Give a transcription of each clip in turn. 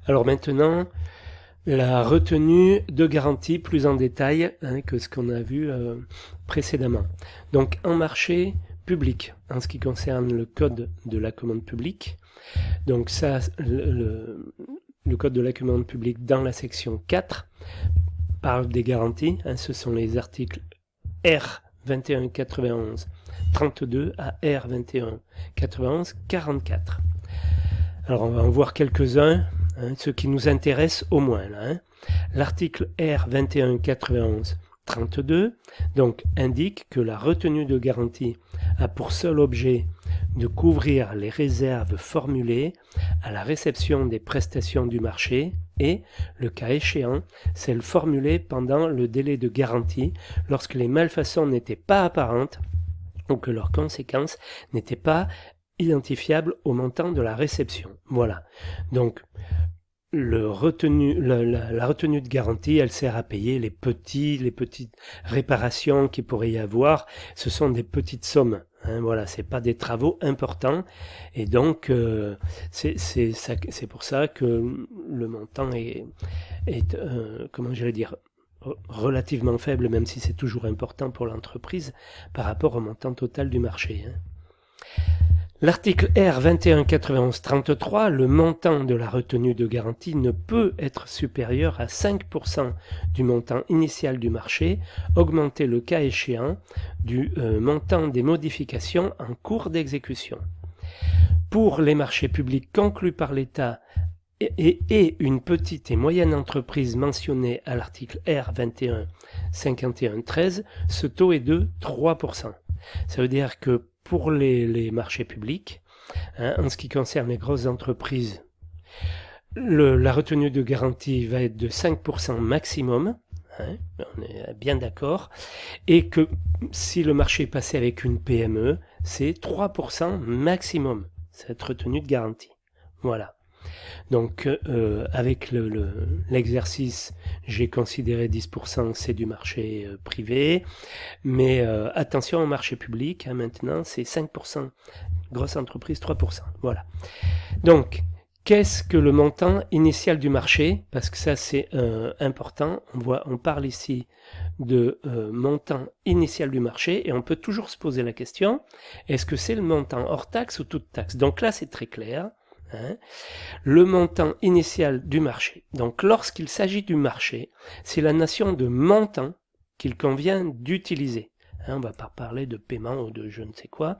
Alors maintenant, la retenue de garantie plus en détail que ce qu'on a vu précédemment. Donc en marché public, en ce qui concerne le code de la commande publique, donc ça, le code de la commande publique dans la section 4 parle des garanties, ce sont les articles R 2191 32 à R 2191 44. Alors on va en voir quelques-uns, ceux qui nous intéressent au moins là. L'article R 2191 32 donc indique que la retenue de garantie a pour seul objet de couvrir les réserves formulées à la réception des prestations du marché et, le cas échéant, celles formulées pendant le délai de garantie lorsque les malfaçons n'étaient pas apparentes ou que leurs conséquences n'étaient pas identifiables au montant de la réception. Voilà. Donc, la retenue de garantie, elle sert à payer les petites réparations qu'il pourrait y avoir. Ce sont des petites sommes. Voilà, c'est pas des travaux importants. Et donc, c'est pour ça que le montant est comment j'allais dire, relativement faible, même si c'est toujours important pour l'entreprise, par rapport au montant total du marché. L'article R 2191-33, le montant de la retenue de garantie ne peut être supérieur à 5% du montant initial du marché, augmenté le cas échéant du montant des modifications en cours d'exécution. Pour les marchés publics conclus par l'État et une petite et moyenne entreprise mentionnée à l'article R 2151-13, ce taux est de 3%. Ça veut dire que pour les marchés publics, en ce qui concerne les grosses entreprises, la retenue de garantie va être de 5% maximum, on est bien d'accord, et que si le marché est passé avec une PME, c'est 3% maximum, cette retenue de garantie. Voilà. Donc avec l'exercice, j'ai considéré 10%, c'est du marché privé, mais attention au marché public, maintenant c'est 5%, grosse entreprise 3%, voilà. Donc, qu'est-ce que le montant initial du marché? Parce que ça c'est important, on parle ici de montant initial du marché et on peut toujours se poser la question, est-ce que c'est le montant hors taxe ou toute taxe? Donc là c'est très clair. Le montant initial du marché. Donc lorsqu'il s'agit du marché, c'est la notion de montant qu'il convient d'utiliser. On ne va pas parler de paiement ou de je ne sais quoi,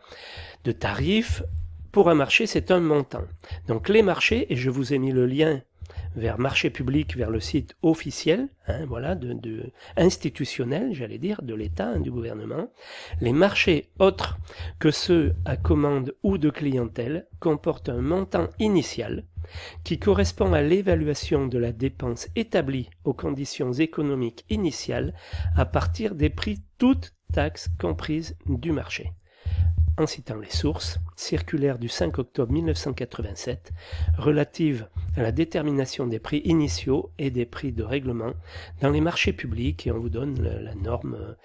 de tarif. Pour un marché, c'est un montant. Donc les marchés, et je vous ai mis le lien vers marché public, vers le site officiel, voilà, institutionnel, j'allais dire, de l'État, du gouvernement. Les marchés autres que ceux à commande ou de clientèle comportent un montant initial qui correspond à l'évaluation de la dépense établie aux conditions économiques initiales à partir des prix toutes taxes comprises du marché. En citant les sources, circulaire du 5 octobre 1987 relative à la détermination des prix initiaux et des prix de règlement dans les marchés publics, et on vous donne la norme,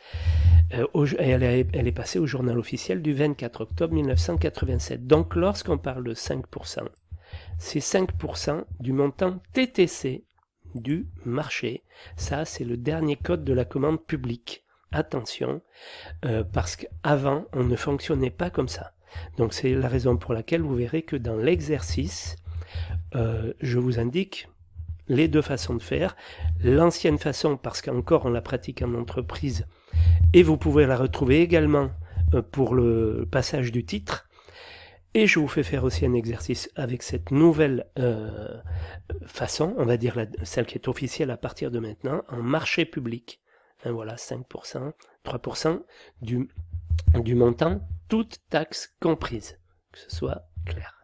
elle est passée au journal officiel du 24 octobre 1987. Donc lorsqu'on parle de 5%, c'est 5% du montant TTC du marché. Ça, c'est le dernier code de la commande publique. Attention, parce qu'avant, on ne fonctionnait pas comme ça. Donc c'est la raison pour laquelle vous verrez que dans l'exercice, je vous indique les deux façons de faire. L'ancienne façon, parce qu'encore on la pratique en entreprise, et vous pouvez la retrouver également pour le passage du titre. Et je vous fais faire aussi un exercice avec cette nouvelle façon, on va dire celle qui est officielle à partir de maintenant, en marché public. Voilà, 5%, 3% du montant, toute taxe comprise, que ce soit clair.